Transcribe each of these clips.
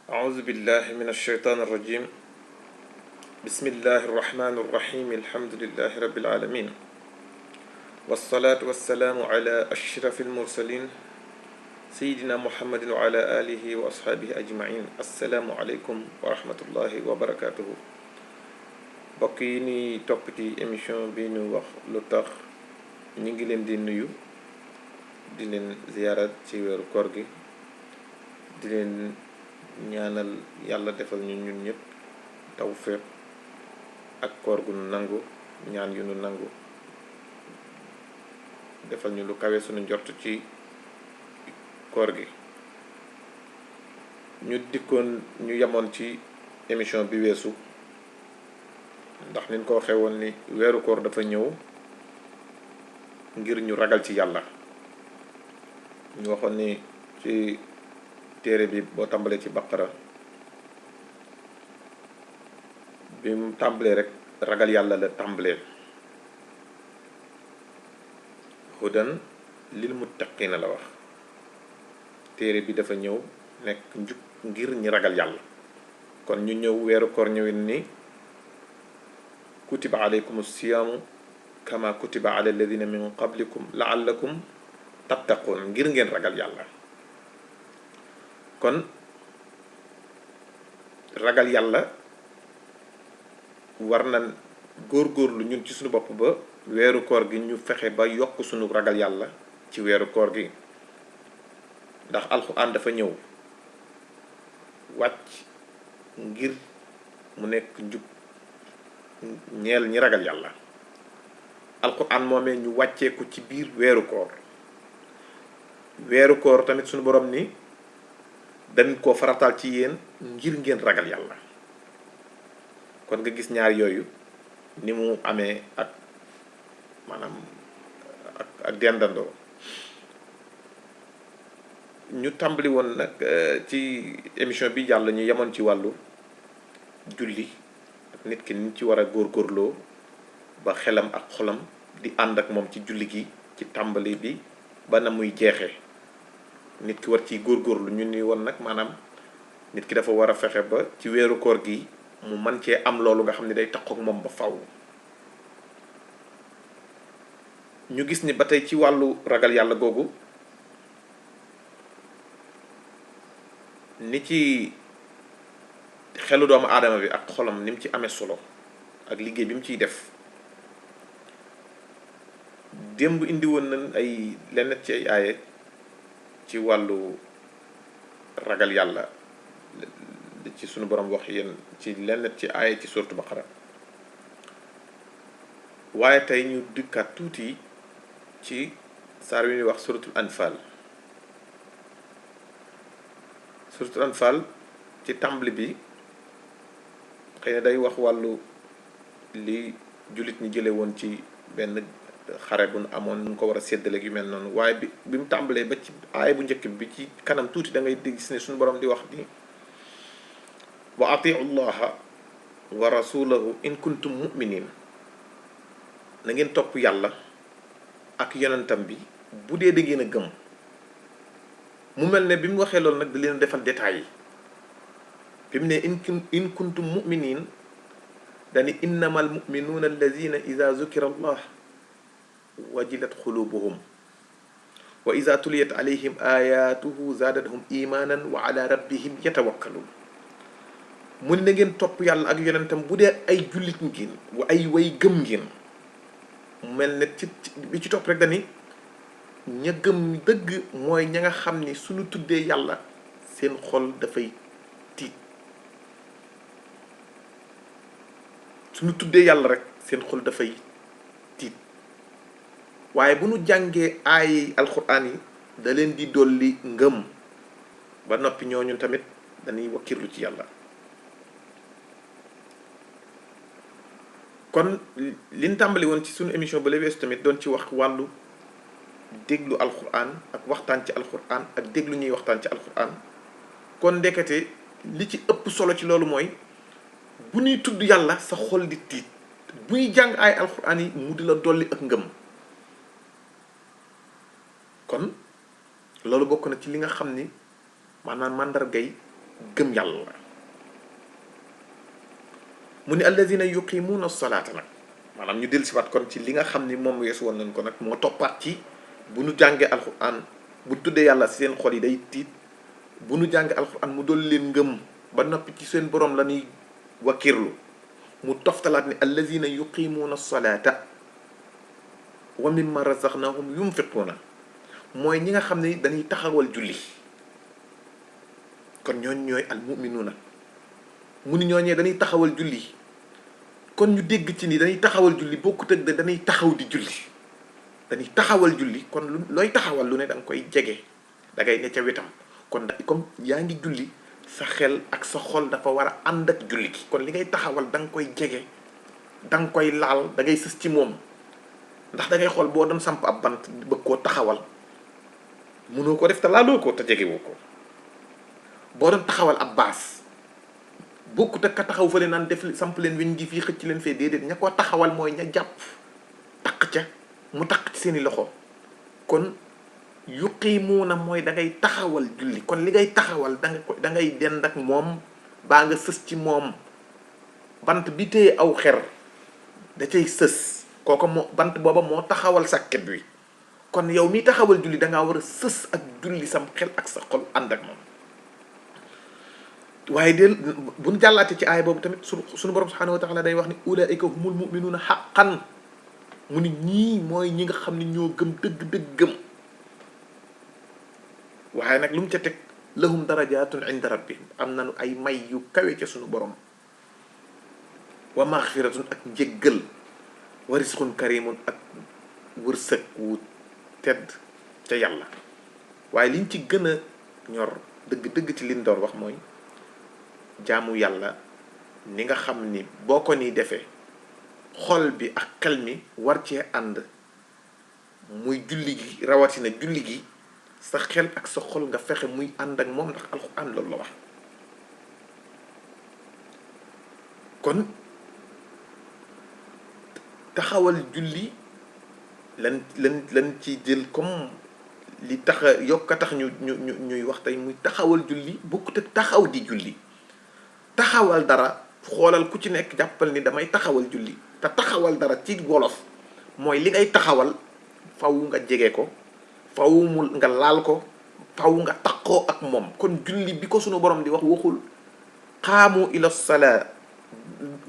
أعوذ بالله من الشيطان الرجيم. بسم الله الرحمن الرحيم. الحمد لله رب العالمين، والصلاة والسلام على أشرف المرسلين سيدنا محمد وعلى آله وأصحابه أجمعين. السلام عليكم ورحمة الله وبركاته. بقيني توبتي إميشن بينو وخ لطخ نيجي دي نيو di leen ziyaara ci weeru koor gi, di leen ñaanal yàlla defal ñu ñun ñëpp tawfiq ak koor gu nu nangu, ñaan yu nu nangu, defal ñu lu kawe sunu njort ci koor gi. ñu dikkoon ñu yemoon ci émission bi weesu, ndax niñ ko waxee woon ni weeru koor dafa ñëw ngir ñu ragal ci yàlla. ñu waxoon ni ci téere bi boo tàmbalee ci baqara bi mu tàmbalee rek ragal yàlla la tàmbalee, hudan lil muttaqina la wax. téere bi dafa ñëw nekk njub ngir ñi ragal yàlla. kon ñu ñëw weeru koor ñëwin ni kutiba alaykum siyaamu kama kutiba ala alladina min qablikum laallakum tattaqoon, ngir ngeen ragal yàlla. kon ragal yàlla war na góorgóorlu ñun ci suñu bopp ba weeru koor gi ñu fexe ba yokk suñu ragal yàlla ci weeru koor gi. ndax alxuraan dafa ñëw wàcc ngir mu nekk njub ñeel ñi ragal yàlla. alxuraan moomee ñu wàcceeku ci biir weeru koor. weeru koor tamit suñu borom ni dañ koo farataal ci yéen ngir ngeen ragal yàlla. kon nga gis ñaar yooyu ni mu amee ak maanaam ak dendandoo. ñu tàmbali woon nag ci émission bi jàll ñu yemoon ci wàllu julli ak nit ki ni ci war a góorgóorloo ba xelam ak xolam di ànd ak moom ci julli gi, ci tàmbali bi ba na muy jeexee. nit ki war ciy góorgóorlu. ñu ni woon nag maanaam nit ki dafa war a fexe ba ci weeru koor gi mu man cee am loolu nga xam ne day takkook moom ba faw. ñu gis ni ba tey ci wàllu ragal yàlla googu ni ci xelu doomu aadama bi ak xolam ni mu ci amee solo ak liggéey bi mu ciy def. démb indi woon nañ ay lenn ci ay aaye ci wàllu ragal yàlla ci sunu borom wax yéen ci lenn ci aaye ci suuratu Baqara. waaye tey ñu dikkaat tuuti ci saar wi ñuy wax suuratul Anfaal. suuratul Anfaal ci tàmbali bi xëy na day wax wàllu li jullit ñi jële woon ci benn xare bu nu amoon nu ko war a séddale yu mel noonu. waaye bi mu tàmbalee ba ci aaya bu njëkk bi ci kanam tuuti da ngay gis ne suñu borom di wax ni wa atiu llaha wa rasulahu in kuntum muminin, na ngeen topp yàlla ak yonentam bi bu dee da ngeen a gëm. mu mel ne bi mu waxee loolu nag da leen defal détails yi. bi mu ne in kuntum muminin dani innama al muminuuna alladina ida zukira allah wajilat xulubuhum wa ida tuliyat alayhim ayatuhu zaadathum imanan wa ala rabbihim yatawakkalun. mu ne na ngeen topp yàlla ak yonentam bu dee ay jullit ngeen wa ay way gëm ngeen. mu mel ne ci bi ci topp rek dani ña gëm dëgg mooy ña nga xam ni suñu tuddee yàlla seen xol dafay tiit. suñu tuddee yàlla rek seen xol dafay tiit. waaye bu nu jàngee ay alxuraan yi da leen di dolli ngëm ba noppi ñooñu tamit dañuy wakkirlu ci yàlla. kon liñ tàmbali woon ci suñu émission ba la weesu tamit doon ci wax wàllu déglu alxuraan ak waxtaan ci alxuraan ak déglu ñuy waxtaan ci alxuraan. kon ndekete li ci ëpp solo ci loolu mooy bu ñuy tudd yàlla sa xol di tiit, buy jàng ay alxuraan yi mu di la dolli ak ngëm. kon loolu bokk na ci li nga xam ni maanaam màndargay gëm yàlla. mu ni alladina yuqimuuna salaata nag maanaam ñu del siwaat kon ci li nga xam ni moom weesu woon nañ ko nag moo toppaat ci bu nu jàngee alquran bu tuddee yàlla si seen xol yi day tiit, bu nu jàngee alquran mu dool leen ngëm ba noppi ci seen borom la ñuy wakkirlu. mu toftalaat ni alladina yuqimuuna salaata wa mimma razaqnahum yunfiquuna, mooy ñi nga xam ne dañuy taxawal julli. kon ñooñ ñooy almuminuuna. mu ni ñooñee dañuy taxawal julli, kon ñu dégg ci ni dañuy taxawal julli bokkut ak dañuy taxaw di julli. dañuy taxawal julli kon looy taxawal lu ne da nga koy jege, da ngay ne ca wetam. kon comme yaa ngi julli sa xel ak sa xol dafa war a ànd ak julli gi. kon li ngay taxawal da nga koy jege, da nga koy laal, da ngay sës ci moom. ndax da ngay xool boo doon samp ab bant bëgg koo taxawal mënoo ko def te laaloo ko te jegewoo ko. boo doon taxawal ab baas bokkut ak ka taxaw fële naan def samp leen weñ gi fii xëcc leen fee, déedéet. ña koo taxawal mooy ña jàpp takk ca mu takk ci seeni loxo. kon yuqiimuuna mooy da ngay taxawal julli. kon li ngay taxawal da ngay dend ak moom baa nga sës ci moom. bant bi téye aw xer da cay sës, kooku moo bant booba moo taxawal sàkket wi. kon yow mi taxawal julli da ngaa war a sës ak julli sam xel ak sa xol ànd ak moom. waaye del buñ jàllaate ci aaya boobu tamit suñu borom subhanahu wa taala day wax ni ulaika humul muminuuna haqqan. mu ni ñii mooy ñi nga xam ne ñoo gëm dëgg gëm. waaye nag lu mu ca teg lahum darajatun inda rabbihim, am nañu ay may yu kawe ca suñu borom. wa maxfiratun ak njéggal, wa risqun karimun ak wërsëg wu tedd ca yàlla. waaye liñ ci gën a ñor dëgg ci liñ doon wax mooy jaamu yàlla ni nga xam ni boo ko ni defee xol bi ak xel mi war cee ànd, muy julli gi, rawatina julli gi sa xel ak sa xol nga fexe muy ànd ak moom, ndax alxuraan loolu la wax. kon taxawal julli lan ci jël comme li tax yokk a tax ñuy wax tey, muy taxawal julli bokkut ak taxaw di julli. taxawal dara xoolal ku ci nekk jàppal ni damay taxawal julli. te taxawal dara ci wolof mooy li ngay taxawal faw nga jege ko, faw nga laal ko, faw nga takkoo ak moom. kon julli bi ko sunu borom di wax waxul xaamu ila salaa.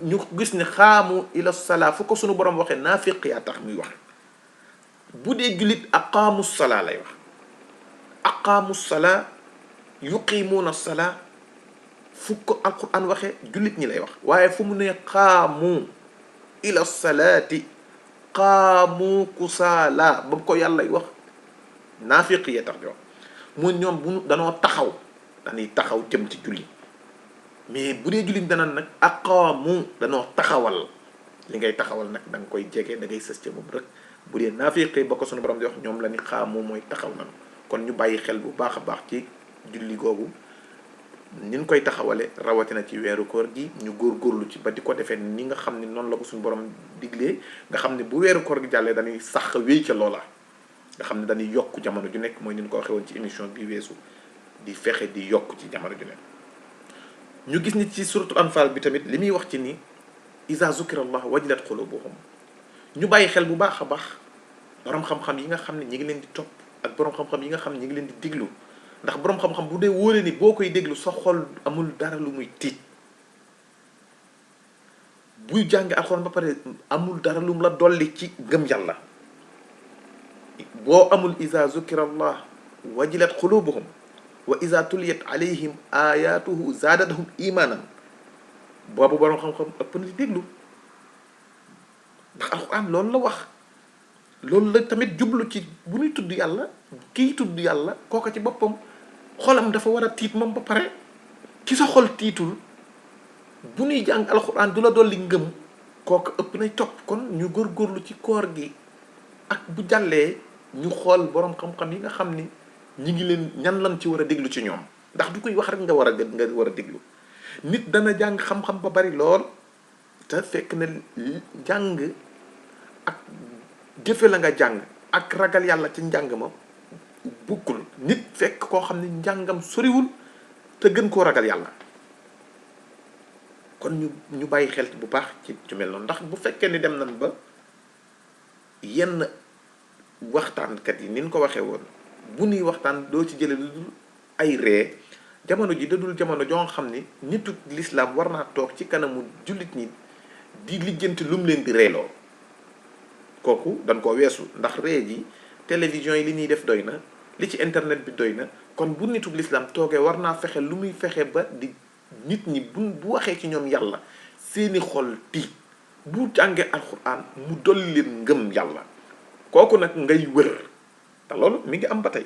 ñu gis ne xaamu ila salaa fu ko sunu borom waxee naafiq yaa tax muy wax. bu dee jullit aqaamu salaa lay wax. aqaamu salaa yuqiimuuna salaa fu ko alquran waxee jullit ñi lay wax. waaye fu mu ne xaamu ila salaati xaamu kusaala ba ko yàlla wax naafiq yee tax di wax. mu ñoom bu danoo taxaw dañuy taxaw jëm ci julli. mais bu dee jullit dana nag aqaamu danoo taxawal. li ngay taxawal nag da nga koy jege, da ngay sës ca moom rek. bu dee naafiqi ba ko sunu borom di wax ñoom la ni xaamu mooy taxaw nan. kon ñu bàyyi xel bu baax a baax ci julli googu nin koy taxawale, rawatina ci weeru koor gi ñu góorgóorlu ci ba di ko defee ni nga xam ni noonu la ko suñu borom diglee. nga xam ne bu weeru koor gi jàllee dañuy sax wéy ca loola, nga xam ne dañuy yokk jamono ju nekk, mooy ni ñu ko waxee woon ci émission bi weesu, di fexe di yokk ci jamono ju nekk. ñu gis ni ci suratul anfal bi tamit li muy wax ci ni iza zukira allah wajilat qulubuhum. ñu bàyyi xel bu baax a baax borom xam-xam yi nga xam ne ñi ngi leen di topp ak borom xam-xam yi nga xam ne ñi ngi leen di déglu. ndax borom xam-xam bu dee wóore ni boo koy déglu sa xol amul dara lu muy tiit, buy jàng alxuraan ba pare amul dara lu mu la dolli ci gëm yàlla. boo amul iza zukira allah wajilat qulubuhum wa iza tuliyat alayhim ayatuhu zaadathum imanan, boobu borom xam-xam ëpp na di déglu. ndax alxuraan loolu la wax. loolu la tamit jublu ci bu ñuy tudd yàlla, kiy tudd yàlla kooka ci boppam xolam dafa war a tiit moom ba pare. ki sa xol tiitul bu ñuy jàng alxuraan du la dolli ngëm, kooka ëpp nay topp. kon ñu góorgóorlu ci koor gi ak bu jàllee ñu xool borom xam-xam yi nga xam ni ñi ngi leen ñan lan ci war a déglu ci ñoom. ndax du koy wax rek nga war a déglu. nit dana jàng xam-xam ba bari lool te fekk na jàng ak jëfe la nga jàng ak ragal yàlla ci njàng ma bukkul. nit fekk koo xam ne njàngam soriwul te gën koo ragal yàlla. kon ñu bàyyi xel bu baax ci mel noonu, ndax bu fekkee ni dem nañ ba yenn waxtaankat yi ni ñu ko waxee woon bu nuy waxtaan doo ci jële lu dul ay ree, jamono ji dadul jamono joo xam ni nitu lislaam war naa toog ci kanamu jullit ñi di lijjanti lu mu leen di reeloo. kooku dañ koo weesu, ndax ree ji télévision yi li ñuy def doy na, li ci internet bi doy na. kon bu nitu lislaam toogee war naa fexe lu muy fexe ba di nit ñi bu waxee ci ñoom yàlla seeni xol tiit, bu jàngee alxuraan mu dolli leen ngëm yàlla. kooku nag ngay wër, te loolu mi ngi am ba tey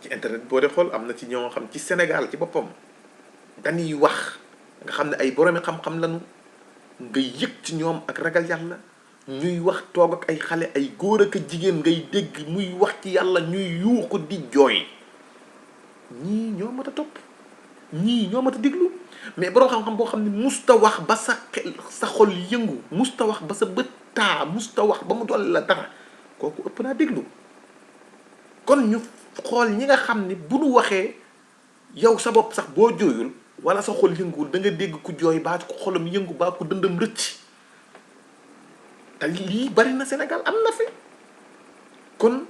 ci internet boo dee xool am na ci ñoo xam ci Sénégal ci boppam dañuy wax nga xam ne ay boroomi xam-xam lañu, nga yëg ci ñoom ak ragal yàlla. ñuy wax toog ak ay xale ay góor ak jigéen ngay dégg muy wax ci yàlla ñuy yuuxu di jooy. ñii ñoo mat a topp, ñii ñoo mat a déglu. mais borom xam-xam boo xam ne musta wax ba sa xol yëngu, musta wax ba sa bët taa, musta wax ba mu dolli la dara, kooku ëpp naa déglu. kon ñu xool ñi nga xam ni bu nu waxee yow sa bopp sax boo jooyul wala sa xol yënguwul da nga dégg ku jooy baa ku xolam yëngu baa ku dëndam rëcc. te lii bari na Sénégal am na fi. kon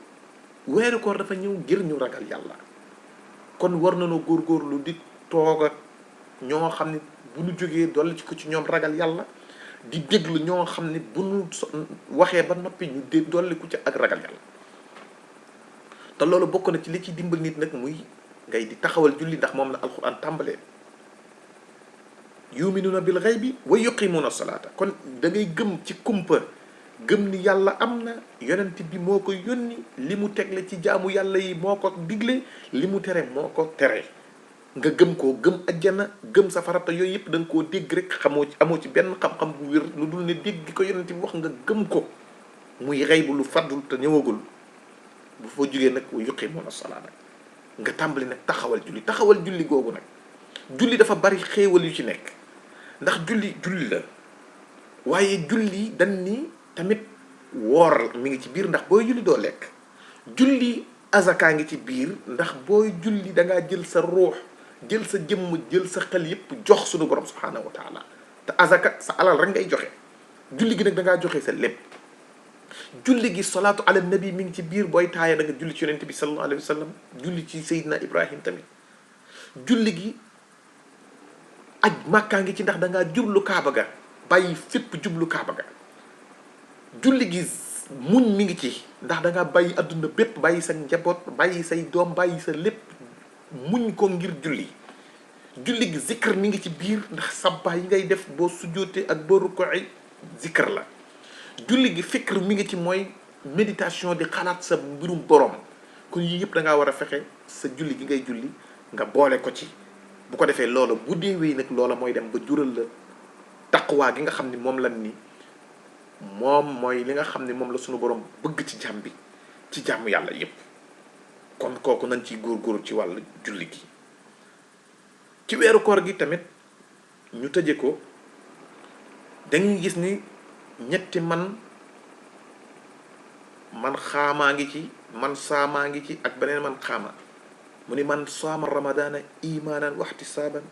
weeru koor dafa ñëw ngir ñu ragal yàlla. kon war nañoo góorgóorlu di toog ak ñoo xam ne bu ñu jógee dolli ci ko ci ñoom ragal yàlla, di déglu ñoo xam ne bu ñu waxee ba noppi ñu dolli ko ci ak ragal yàlla. te loolu bokk na ci li ci dimbal nit nag muy ngay di taxawal julli, ndax moom la alxuraan tàmbalee yuminuuna bil ghaybi wa yuqimuuna salaata. kon da ngay gëm ci kumpa, gëm ni yàlla am na, yonent bi moo ko yónni, li mu tegle ci jaamu yàlla yi moo ko digle, li mu tere moo ko tere. nga gëm ko, gëm ajjana, gëm safara. te yooyu yëpp da nga koo dégg rek, amoo ci benn xam-xam bu wér lu dul ne dégg ko yonent bi wax nga gëm ko, muy xaybu lu fàddul te ñëwagul. bu fa jógee nag wa yuqimuuna salaata nga tàmbali nag taxawal julli googu nag. julli dafa bari xéewal yu ci nekk, ndax julli la, waaye julli dañ ni tamit woor mi ngi ci biir, ndax booy julli doo lekk. julli azaka ngi ci biir, ndax booy julli da ngaa jël sa ruux, jël sa jëmm, jël sa xel yépp jox suñu borom subhaanahu wa taala. te azaka sa alal rek ngay joxe. julli gi nag da ngaa joxe sa lépp. julli gi salaatu ala nabi mi ngi ci biir, booy taaya da nga julli ci yonent bi sallallahu alayhi wa sallam, julli ci Seydina Ibrahim tamit. julli gi aj màkkaa ngi ci, ndax da ngaa jublu kaaba ga, bàyyi fépp jublu kaaba ga. julli gi muñ mi ngi ci, ndax da ngaa bàyyi adduna bépp, bàyyi sa njaboot, bàyyi say doom, bàyyi sa lépp muñ ko ngir julli. julli gi zikr mi ngi ci biir, ndax sabba yi ngay def boo sujjóotee ak boo rukkoo zikr la. julli gi fikr mi ngi ci, mooy méditation, di xalaat sa mbirum borom. kon yii yëpp da ngaa war a fexe sa julli gi ngay julli nga boole ko ci. bu ko defee loola bu deewee nag loola mooy dem ba jural la taqwa gi nga xam ni moom lan ni moom mooy li nga xam ni moom la sunu borom bëgg ci jàmm bi, ci jàmm yàlla yépp. kon kooku nañ ciy góorgóorlu ci wàllu julli gi. ci weeru koor gi tamit ñu tëje ko, dañuy gis ni ñetti man xaamaa ngi ci, man saamaa ngi ci, ak beneen man xaama. mu ni man saama ramadaana imaanan waxtisaaban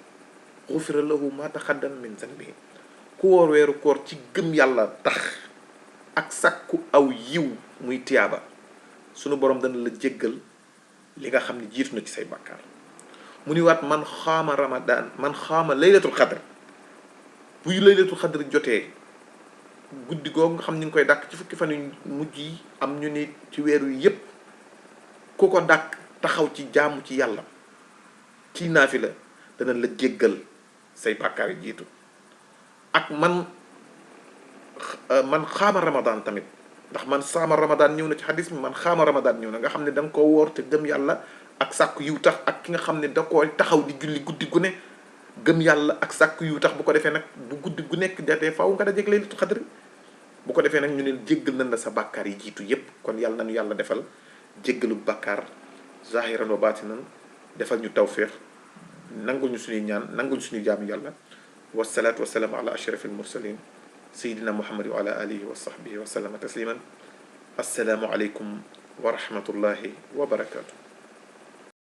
xufira lahu ma taxaddam min zanbihi. ku woor weeru koor ci gëm yàlla tax ak sakku aw yiw muy tiyaaba, sunu borom dana la jéggal li nga xam ne jiitu na ci say bàkkaar. mu ni waat man xaama ramadaan, man xaama laylatul xadr. buy laylatul xadr jotee, guddi googu nga xam ni nga koy dàkk ci fukki fan yu mujj yi, am ñu ni ci weer wi yépp, ku ko dàkk taxaw ci jaamu ci yàlla ci naafila, dana la jéggal say bàkkaar yi jiitu. ak man xaama ramadan tamit, ndax man saama ramadan ñëw na ci xadis mi, man xaama ramadan ñëw na, nga xam ne da nga koo woor te gëm yàlla ak sàkku yiw tax, ak ki nga xam ne da koo taxaw di julli guddi gu ne gëm yàlla ak sàkku yiw tax. bu ko defee nag bu guddi gu nekk jotee faaw nga dajeeg laylatul xadr. bu ko defee nag ñu ne jéggal nañ la sa bàkkaar yi jiitu yépp. kon yàlla nañu yàlla defal jéggalu bàkkaar zahiran wa baatinan, defal ñu tawfiq, nangul ñu suñuy ñaan, nangul ñu suñuy jaamu yàlla. wasalaatu wasalaamu ala ashrafil mursalin sayidina muhammad wa ala alihi wa sahbihi wa sallama tasliman. assalaamu aleykum wa rahmatullahi wa barakatuh.